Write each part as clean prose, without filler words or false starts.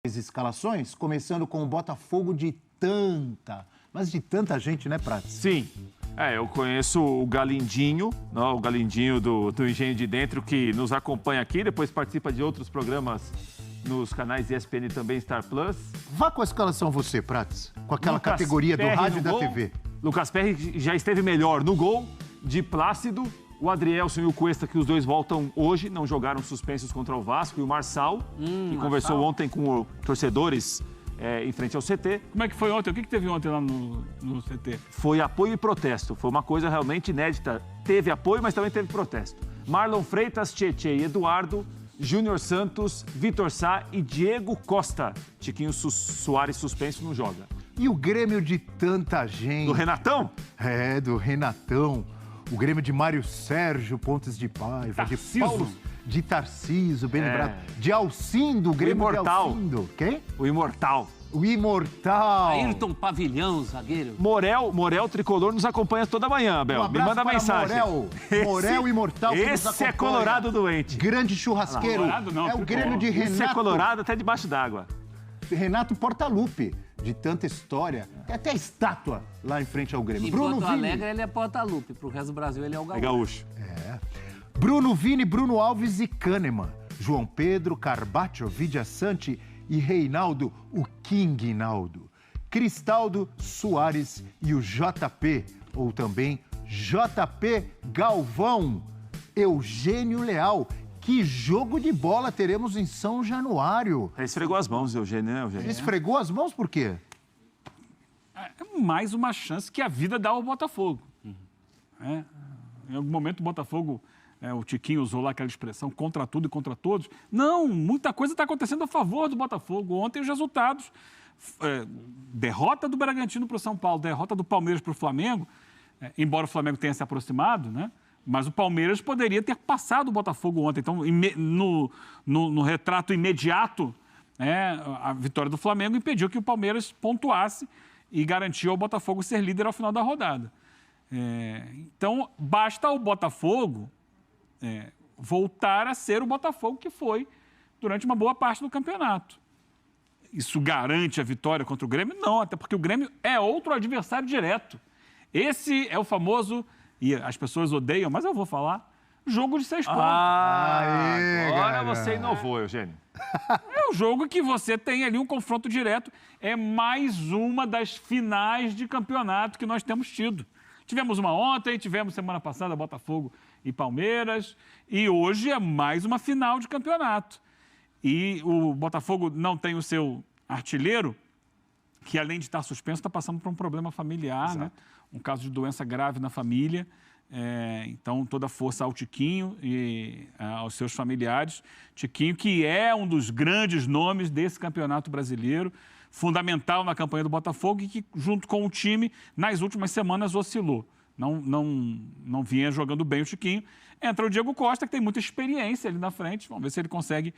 As escalações, começando com o Botafogo de tanta gente, né, Prats? Sim. Eu conheço o Galindinho, não, o Galindinho do Engenho de Dentro, que nos acompanha aqui, depois participa de outros programas nos canais ESPN e também Star Plus. Vá com a escalação você, Prats, com aquela Lucas categoria do Perry rádio e da gol. TV. Lucas Perry já esteve melhor no gol, de Plácido, o Adrielson e o Cuesta, que os dois voltam hoje, não jogaram suspensos contra o Vasco, e o Marçal, que conversou ontem com torcedores em frente ao CT. Como é que foi ontem? O que teve ontem lá no CT? Foi apoio e protesto. Foi uma coisa realmente inédita. Teve apoio, mas também teve protesto. Marlon Freitas, Tietê e Eduardo, Júnior Santos, Vitor Sá e Diego Costa. Tiquinho Soares suspenso, não joga. E o Grêmio de tanta gente. Do Renatão? Do Renatão. O Grêmio de Mário Sérgio Pontes de Paiva, de Paulo, de Tarcísio, bem lembrado. De Alcindo, o Grêmio de Alcindo. Quem? O Imortal. O Imortal. Ayrton Pavilhão, zagueiro. Morel Tricolor nos acompanha toda manhã, Abel. Me manda mensagem. Morel Imortal que nos Esse é colorado doente. Grande churrasqueiro. Não, é o Grêmio de Renato. Esse é colorado até debaixo d'água. Renato Portaluppi, de tanta história. Tem até estátua lá em frente ao Grêmio. Em Porto Alegre ele é Portaluppi, pro resto do Brasil ele é o Gaúcho. É gaúcho. Bruno Vini, Bruno Alves e Kahneman. João Pedro, Carpaccio, Vidia Sante e Reinaldo, o King Naldo. Cristaldo, Soares e o JP, ou também JP Galvão. Eugênio Leal. Que jogo de bola teremos em São Januário? Esfregou as mãos, Eugênio, né, Eugênio? Esfregou as mãos por quê? É mais uma chance que a vida dá ao Botafogo. Em algum momento o Botafogo, o Tiquinho usou lá aquela expressão, contra tudo e contra todos. Não, muita coisa está acontecendo a favor do Botafogo. Ontem os resultados, derrota do Bragantino para o São Paulo, derrota do Palmeiras para o Flamengo, embora o Flamengo tenha se aproximado, né? Mas o Palmeiras poderia ter passado o Botafogo ontem. Então, no retrato imediato, a vitória do Flamengo impediu que o Palmeiras pontuasse e garantiu ao Botafogo ser líder ao final da rodada. Então, basta ao Botafogo voltar a ser o Botafogo que foi durante uma boa parte do campeonato. Isso garante a vitória contra o Grêmio? Não, até porque o Grêmio é outro adversário direto. Esse é o famoso, e as pessoas odeiam, mas eu vou falar, jogo de 6 pontos. Agora você inovou, Eugênio. É o jogo que você tem ali um confronto direto. É mais uma das finais de campeonato que nós temos tido. Tivemos uma ontem, tivemos semana passada Botafogo e Palmeiras, e hoje é mais uma final de campeonato. E o Botafogo não tem o seu artilheiro, que além de estar suspenso, está passando por um problema familiar, né? Um caso de doença grave na família. Então, toda a força ao Tiquinho e aos seus familiares. Tiquinho, que é um dos grandes nomes desse campeonato brasileiro, fundamental na campanha do Botafogo e que, junto com o time, nas últimas semanas oscilou. Não vinha jogando bem o Tiquinho. Entra o Diego Costa, que tem muita experiência ali na frente. Vamos ver se ele consegue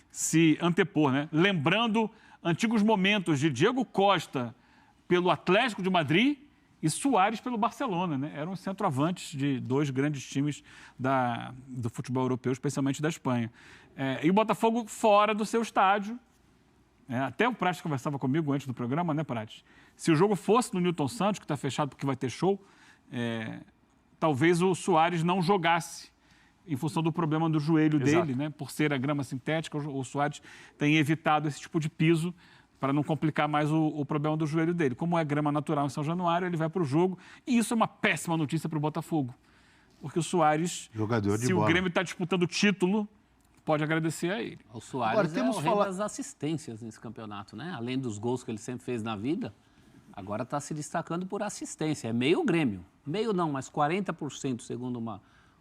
se antepor, né? Lembrando antigos momentos de Diego Costa pelo Atlético de Madrid e Soares pelo Barcelona, né? Eram os centroavantes de dois grandes times do futebol europeu, especialmente da Espanha. E o Botafogo fora do seu estádio. Até o Prates conversava comigo antes do programa, né, Prates? Se o jogo fosse no Newton Santos, que está fechado porque vai ter show, talvez o Soares não jogasse em função do problema do joelho dele, né? Por ser a grama sintética, o Soares tem evitado esse tipo de piso para não complicar mais o problema do joelho dele. Como é grama natural em São Januário, ele vai para o jogo. E isso é uma péssima notícia para o Botafogo. Porque o Soares, se o Grêmio está disputando o título, pode agradecer a ele. O Soares é o rei das assistências nesse campeonato, né? Além dos gols que ele sempre fez na vida, agora está se destacando por assistência. É meio Grêmio. Meio não, mas 40%, segundo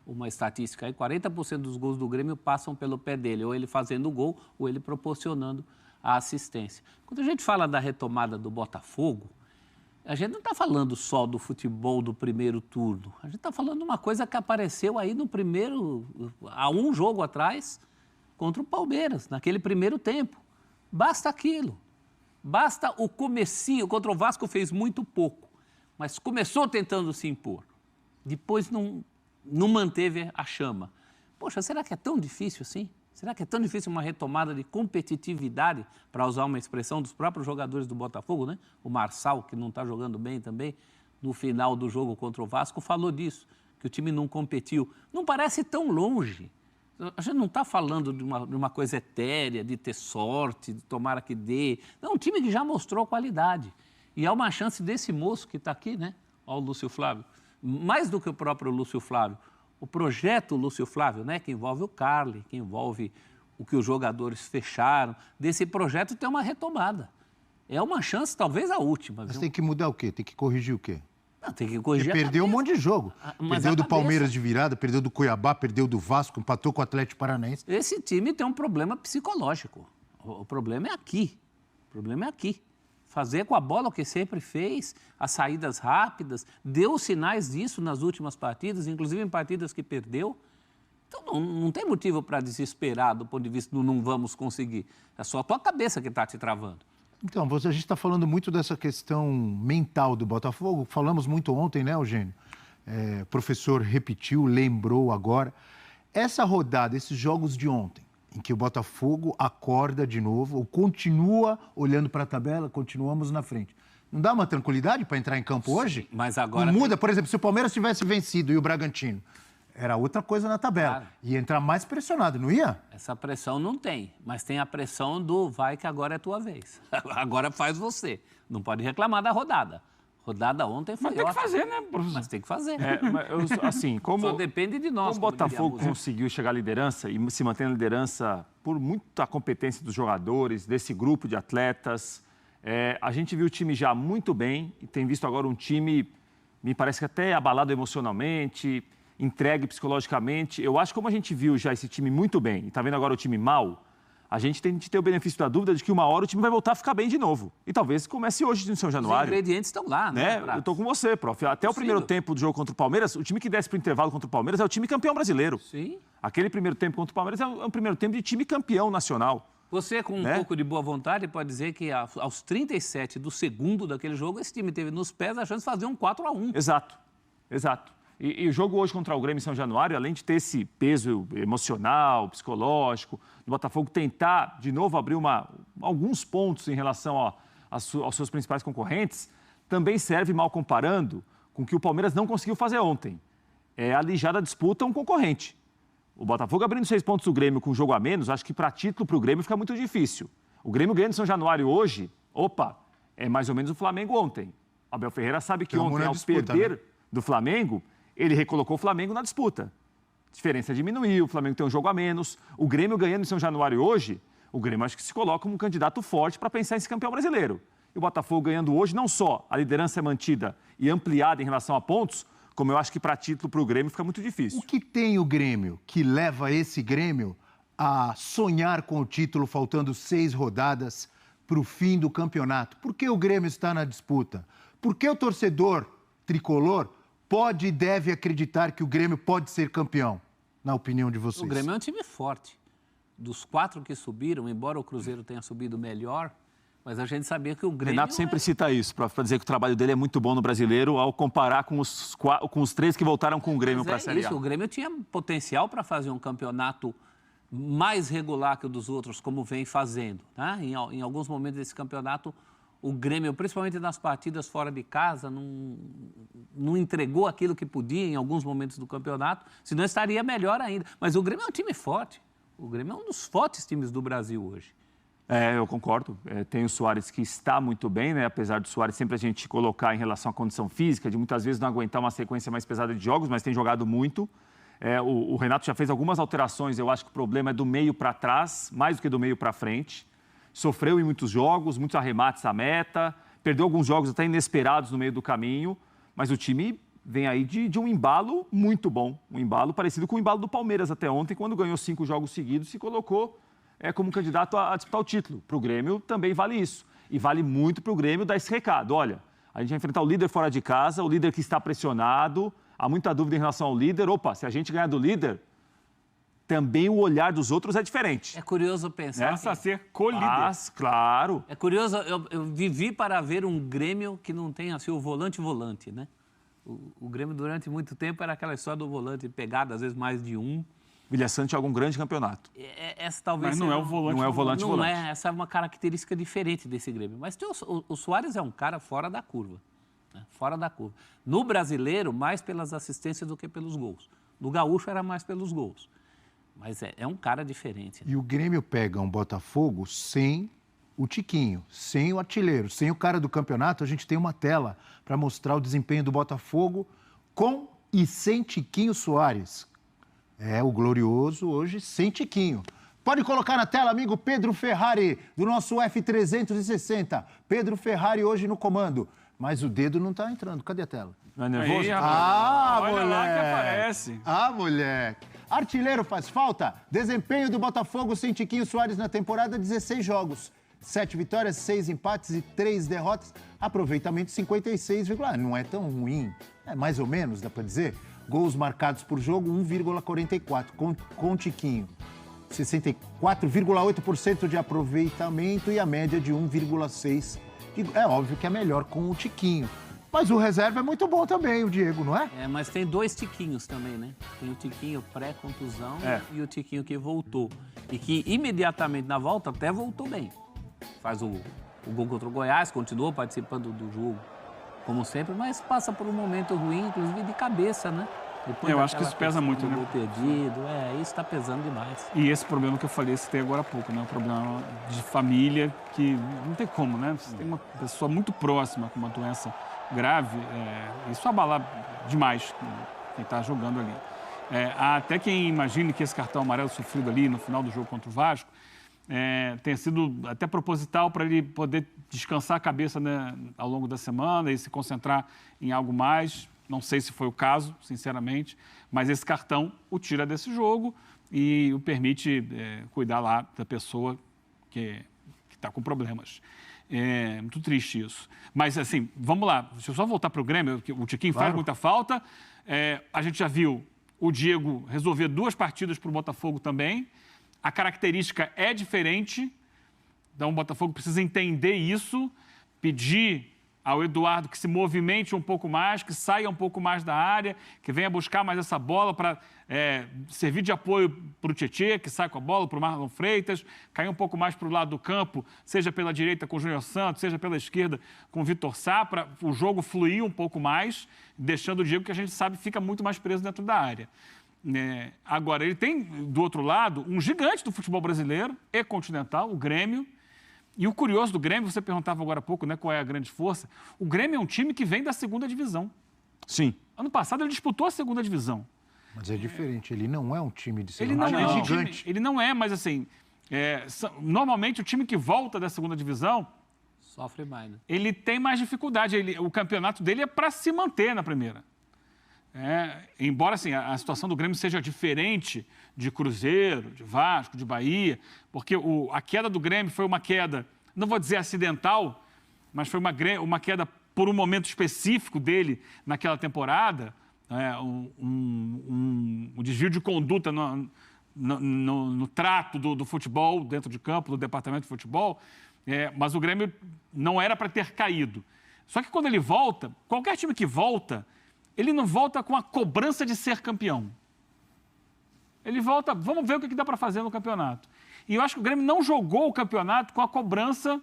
uma estatística aí, 40% dos gols do Grêmio passam pelo pé dele, ou ele fazendo o gol, ou ele proporcionando a assistência. Quando a gente fala da retomada do Botafogo, a gente não está falando só do futebol do primeiro turno. A gente está falando de uma coisa que apareceu aí há um jogo atrás, contra o Palmeiras, naquele primeiro tempo. Basta aquilo. Basta o comecinho. Contra o Vasco fez muito pouco, mas começou tentando se impor. Depois não manteve a chama. Poxa, será que é tão difícil assim? Será que é tão difícil uma retomada de competitividade, para usar uma expressão dos próprios jogadores do Botafogo, né? O Marçal, que não está jogando bem também, no final do jogo contra o Vasco, falou disso, que o time não competiu. Não parece tão longe. A gente não está falando de uma coisa etérea, de ter sorte, de tomara que dê. Não, um time que já mostrou qualidade. E há uma chance desse moço que está aqui, né? Ó, o Lúcio Flávio. Mais do que o próprio Lúcio Flávio. O projeto Lúcio Flávio, né? Que envolve o Carly, que envolve o que os jogadores fecharam. Desse projeto tem uma retomada. É uma chance, talvez a última. Mas viu? tem que mudar o quê? Tem que corrigir o quê? Não, tem que corrigir. Porque perdeu um monte de jogo. Mas Perdeu a do cabeça- Palmeiras de virada, perdeu do Cuiabá, perdeu do Vasco, empatou com o Atlético Paranaense. Esse time tem um problema psicológico. O problema é aqui. O problema é aqui. Fazer com a bola o que sempre fez, as saídas rápidas, deu sinais disso nas últimas partidas, inclusive em partidas que perdeu. Então não tem motivo para desesperar do ponto de vista do não vamos conseguir. É só a tua cabeça que está te travando. Então, a gente está falando muito dessa questão mental do Botafogo. Falamos muito ontem, né, Eugênio? O professor repetiu, lembrou agora. Essa rodada, esses jogos de ontem, em que o Botafogo acorda de novo, ou continua olhando para a tabela, continuamos na frente. Não dá uma tranquilidade para entrar em campo hoje? Mas agora Não muda, por exemplo, se o Palmeiras tivesse vencido e o Bragantino, era outra coisa na tabela. Claro. Ia entrar mais pressionado, não ia? Essa pressão não tem, mas tem a pressão do vai que agora é tua vez. Agora faz você. Não pode reclamar da rodada. Rodada ontem foi Mas tem que ótima. fazer, né, professor? Mas tem que fazer. Assim, como... Só depende de nós. Como o como diria a Botafogo música. conseguiu chegar à liderança e se manter na liderança por muita competência dos jogadores, desse grupo de atletas, a gente viu o time já muito bem e tem visto agora um time, me parece que até abalado emocionalmente, entregue psicologicamente. Eu acho que como a gente viu já esse time muito bem e está vendo agora o time mal, a gente tem que ter o benefício da dúvida de que uma hora o time vai voltar a ficar bem de novo. E talvez comece hoje no São Os Januário. ingredientes estão lá, né? Eu estou com você, prof. Até o primeiro tempo do jogo contra o Palmeiras, o time que desce para o intervalo contra o Palmeiras é o time campeão brasileiro. Sim. Aquele primeiro tempo contra o Palmeiras é um primeiro tempo de time campeão nacional. Você, com um pouco de boa vontade, pode dizer que aos 37 do segundo daquele jogo, esse time teve nos pés a chance de fazer um 4-1. Exato, exato. E o jogo hoje contra o Grêmio em São Januário, além de ter esse peso emocional, psicológico, do Botafogo tentar de novo abrir alguns pontos em relação aos seus principais concorrentes, também serve, mal comparando, com o que o Palmeiras não conseguiu fazer ontem. Alijar da disputa um concorrente. O Botafogo abrindo 6 pontos do Grêmio com um jogo a menos, acho que para título para o Grêmio fica muito difícil. O Grêmio ganhando em São Januário hoje, é mais ou menos o Flamengo ontem. Abel Ferreira sabe que ontem, ao perder do Flamengo, ele recolocou o Flamengo na disputa. A diferença diminuiu, o Flamengo tem um jogo a menos. O Grêmio ganhando em São Januário hoje, o Grêmio acho que se coloca como um candidato forte para pensar em ser campeão brasileiro. E o Botafogo ganhando hoje, não só a liderança é mantida e ampliada em relação a pontos, como eu acho que para título para o Grêmio fica muito difícil. O que tem o Grêmio que leva esse Grêmio a sonhar com o título faltando 6 rodadas para o fim do campeonato? Por que o Grêmio está na disputa? Por que o torcedor tricolor pode e deve acreditar que o Grêmio pode ser campeão, na opinião de vocês? O Grêmio é um time forte. Dos 4 que subiram, embora o Cruzeiro tenha subido melhor, mas a gente sabia que o Grêmio... Renato sempre cita isso, para dizer que o trabalho dele é muito bom no Brasileiro, ao comparar com os 3 que voltaram com o Grêmio para a Série A. O Grêmio tinha potencial para fazer um campeonato mais regular que o dos outros, como vem fazendo. Tá? Em alguns momentos desse campeonato, o Grêmio, principalmente nas partidas fora de casa, não entregou aquilo que podia em alguns momentos do campeonato, senão estaria melhor ainda. Mas o Grêmio é um time forte. O Grêmio é um dos fortes times do Brasil hoje. Eu concordo. Tem o Suárez que está muito bem, né? Apesar do Suárez sempre a gente colocar em relação à condição física, de muitas vezes não aguentar uma sequência mais pesada de jogos, mas tem jogado muito. O Renato já fez algumas alterações, eu acho que o problema é do meio para trás, mais do que do meio para frente. Sofreu em muitos jogos, muitos arremates à meta, perdeu alguns jogos até inesperados no meio do caminho, mas o time vem aí de um embalo muito bom, um embalo parecido com o embalo do Palmeiras até ontem, quando ganhou 5 jogos seguidos e se colocou como candidato a disputar o título. Para o Grêmio também vale isso. E vale muito para o Grêmio dar esse recado. Olha, a gente vai enfrentar o líder fora de casa, o líder que está pressionado, há muita dúvida em relação ao líder. Se a gente ganhar do líder, também o olhar dos outros é diferente. É curioso pensar... Passa a ser co-líder. Mas, claro. É curioso, eu vivi para ver um Grêmio que não tem assim o volante-volante, né? O Grêmio durante muito tempo era aquela história do volante pegado, às vezes mais de um. Vilhaçante joga um grande campeonato. Essa talvez Mas não é o volante. Não é o volante. Não é, essa é uma característica diferente desse Grêmio. Mas o Soares é um cara fora da curva. Né? Fora da curva. No brasileiro, mais pelas assistências do que pelos gols. No gaúcho era mais pelos gols. Mas é um cara diferente. Né? E o Grêmio pega um Botafogo sem o Tiquinho, sem o artilheiro, sem o cara do campeonato. A gente tem uma tela para mostrar o desempenho do Botafogo com e sem Tiquinho Soares. É o glorioso hoje sem Tiquinho. Pode colocar na tela, amigo Pedro Ferrari, do nosso F360. Pedro Ferrari hoje no comando. Mas o dedo não está entrando. Cadê a tela? Não é nervoso? Aí, Ah, olha moleque. lá que aparece. Ah, moleque. Artilheiro faz falta? Desempenho do Botafogo sem Tiquinho Soares na temporada, 16 jogos. 7 vitórias, 6 empates e 3 derrotas. Aproveitamento 56, não é tão ruim. É mais ou menos, dá para dizer. Gols marcados por jogo, 1,44 com Tiquinho. 64,8% de aproveitamento e a média de 1,6. É óbvio que é melhor com o Tiquinho. Mas o reserva é muito bom também, o Diego, não é? Mas tem 2 Tiquinhos também, né? Tem o Tiquinho pré-contusão e o Tiquinho que voltou. E que imediatamente na volta até voltou bem. Faz o gol contra o Goiás, continuou participando do jogo, como sempre, mas passa por um momento ruim, inclusive de cabeça, né? Depois Eu acho que isso pesa muito, né? Gol perdido, isso está pesando demais. E esse problema que eu falei, citei agora há pouco, né? O problema de família, que não tem como, né? Você tem uma pessoa muito próxima com uma doença grave, isso abala demais quem está jogando ali. Há até quem imagine que esse cartão amarelo sofrido ali no final do jogo contra o Vasco tenha sido até proposital para ele poder descansar a cabeça, né, ao longo da semana e se concentrar em algo mais. Não sei se foi o caso, sinceramente, mas esse cartão o tira desse jogo e o permite cuidar lá da pessoa que está com problemas. É muito triste isso. Mas, assim, vamos lá. Deixa eu só voltar para o Grêmio, que o Tiquinho faz muita falta. A gente já viu o Diego resolver 2 partidas para o Botafogo também. A característica é diferente. Então, o Botafogo precisa entender isso, pedir ao Eduardo que se movimente um pouco mais, que saia um pouco mais da área, que venha buscar mais essa bola para servir de apoio para o Tietê, que sai com a bola, para o Marlon Freitas, cair um pouco mais para o lado do campo, seja pela direita com o Júnior Santos, seja pela esquerda com o Vitor Sá, para o jogo fluir um pouco mais, deixando o Diego, que a gente sabe, fica muito mais preso dentro da área. Agora, ele tem, do outro lado, um gigante do futebol brasileiro e continental, o Grêmio. E o curioso do Grêmio, você perguntava agora há pouco, né, qual é a grande força. O Grêmio é um time que vem da 2ª divisão. Sim. Ano passado ele disputou a 2ª divisão. Mas é diferente, ele não é um time de Ele não é um gigante. time, ele não é, mas assim, normalmente o time que volta da 2ª divisão Sofre mais, né? ele tem mais dificuldade. O campeonato dele é para se manter na primeira. Embora assim, a situação do Grêmio seja diferente de Cruzeiro, de Vasco, de Bahia, porque a queda do Grêmio foi uma queda, não vou dizer acidental, mas foi uma queda por um momento específico dele naquela temporada, um desvio de conduta no trato do futebol dentro de campo, do departamento de futebol, mas o Grêmio não era para ter caído. Só que quando ele volta, qualquer time que volta, ele não volta com a cobrança de ser campeão. Ele volta, vamos ver o que dá para fazer no campeonato. E eu acho que o Grêmio não jogou o campeonato com a cobrança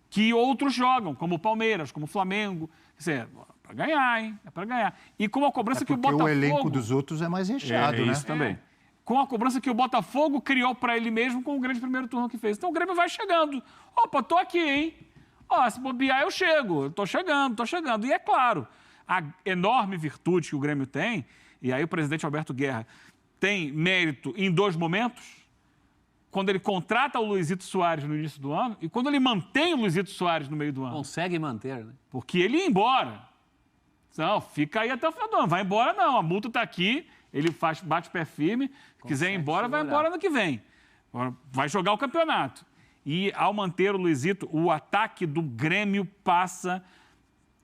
que outros jogam, como o Palmeiras, como o Flamengo. Quer dizer, para ganhar, hein? É para ganhar. E com a cobrança que o Botafogo... o elenco dos outros é mais recheado, né? Isso também. Com a cobrança que o Botafogo criou para ele mesmo com o grande primeiro turno que fez. Então o Grêmio vai chegando. Opa, tô aqui, hein? Se bobear eu chego. Tô chegando. E é claro, a enorme virtude que o Grêmio tem, e aí o presidente Alberto Guerra tem mérito em 2 momentos, quando ele contrata o Luizito Soares no início do ano e quando ele mantém o Luizito Soares no meio do ano. Consegue manter, né? Porque ele ia embora. Não, fica aí até o final do ano. Vai embora não, a multa está aqui, ele bate o pé firme, se quiser ir embora, vai embora ano que vem. Vai jogar o campeonato. E ao manter o Luizito, o ataque do Grêmio passa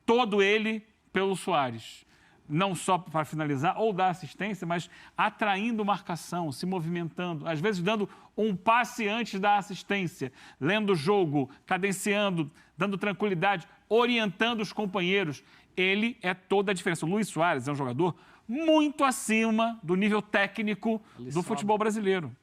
todo ele pelo Soares. Não só para finalizar ou dar assistência, mas atraindo marcação, se movimentando, às vezes dando um passe antes da assistência, lendo o jogo, cadenciando, dando tranquilidade, orientando os companheiros. Ele é toda a diferença. O Luiz Soares é um jogador muito acima do nível técnico do futebol brasileiro.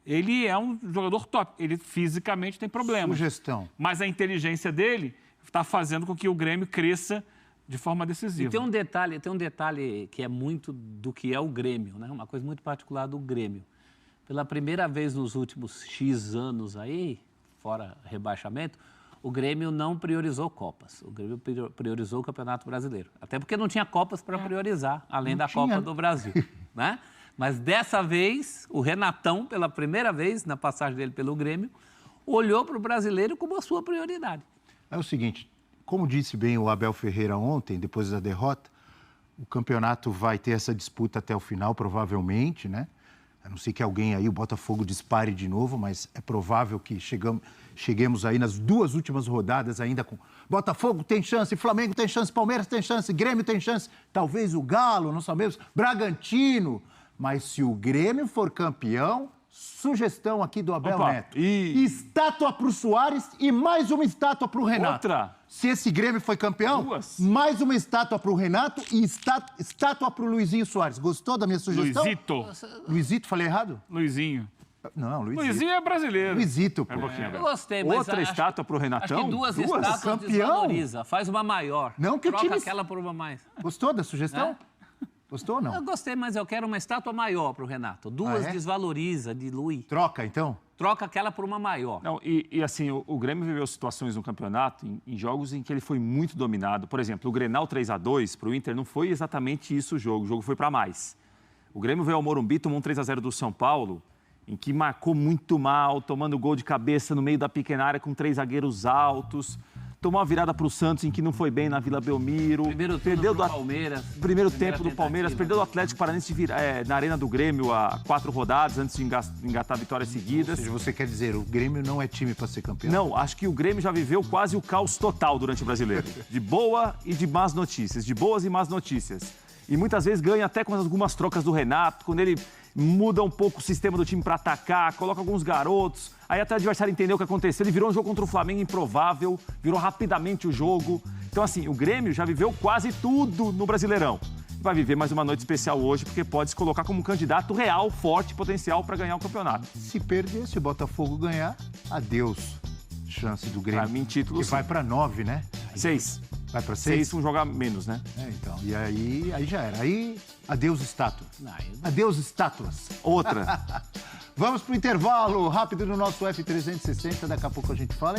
Ele é um jogador top. Ele fisicamente tem problemas. Sugestão. Mas a inteligência dele está fazendo com que o Grêmio cresça de forma decisiva. E tem um detalhe que é muito do que é o Grêmio, né? Uma coisa muito particular do Grêmio. Pela primeira vez nos últimos X anos aí, fora rebaixamento, o Grêmio não priorizou Copas. O Grêmio priorizou o Campeonato Brasileiro. Até porque não tinha Copas para priorizar, além da Copa do Brasil, né? Mas dessa vez, o Renatão, pela primeira vez na passagem dele pelo Grêmio, olhou para o brasileiro como a sua prioridade. É o seguinte, como disse bem o Abel Ferreira ontem, depois da derrota, o campeonato vai ter essa disputa até o final, provavelmente, né? A não ser que alguém aí, o Botafogo, dispare de novo, mas é provável que cheguemos aí nas 2 últimas rodadas ainda com Botafogo tem chance, Flamengo tem chance, Palmeiras tem chance, Grêmio tem chance, talvez o Galo, não sabemos, Bragantino. Mas se o Grêmio for campeão, sugestão aqui do Abel Neto. Estátua para o Soares e mais uma estátua para o Renato. Outra. Se esse Grêmio foi campeão, 2. mais uma estátua para o Renato e estátua para o Luizinho Soares. Gostou da minha sugestão? Luizito, falei errado? Luizinho. Não, Luizito. Luizinho é brasileiro. Luizito, pô. Eu gostei, mas Outra estátua para o Renatão? acho que 2 estátuas Campeão? desvaloriza. Faz uma maior. Não que o Troca time- aquela por uma mais. Gostou da sugestão? Gostou ou não? Eu gostei, mas eu quero uma estátua maior para o Renato. 2 é? desvaloriza, dilui. Troca, então? Troca aquela por uma maior. Não, e assim, o Grêmio viveu situações no campeonato, em jogos em que ele foi muito dominado. Por exemplo, o Grenal 3-2 para o Inter não foi exatamente isso o jogo foi para mais. O Grêmio veio ao Morumbi, tomou um 3-0 do São Paulo, em que marcou muito mal, tomando gol de cabeça no meio da pequena área com 3 zagueiros altos. Tomou uma virada para o Santos, em que não foi bem na Vila Belmiro. Perdeu do Palmeiras. Primeiro tempo do Palmeiras, perdeu do Atlético Paranaense na Arena do Grêmio há 4 rodadas, antes de engatar vitórias seguidas. Ou seja, você quer dizer, o Grêmio não é time para ser campeão? Não, acho que o Grêmio já viveu quase o caos total durante o Brasileiro. De boa e de más notícias, de boas e más notícias. E muitas vezes ganha até com algumas trocas do Renato, quando ele muda um pouco o sistema do time para atacar, coloca alguns garotos, aí até o adversário entendeu o que aconteceu, ele virou um jogo contra o Flamengo improvável, virou rapidamente o jogo. Então, assim, o Grêmio já viveu quase tudo no Brasileirão. Vai viver mais uma noite especial hoje, porque pode se colocar como um candidato real, forte, potencial para ganhar o campeonato. Se perder, se o Botafogo ganhar, adeus. Chance do Grêmio. Para mim, título, E sim. vai para 9, né? 6. Vai para 6? 6, um jogar menos, né? Então. E aí já era. Aí, adeus estátua. Não, Adeus estátuas. Outra. Vamos pro intervalo rápido no nosso F360. Daqui a pouco a gente fala.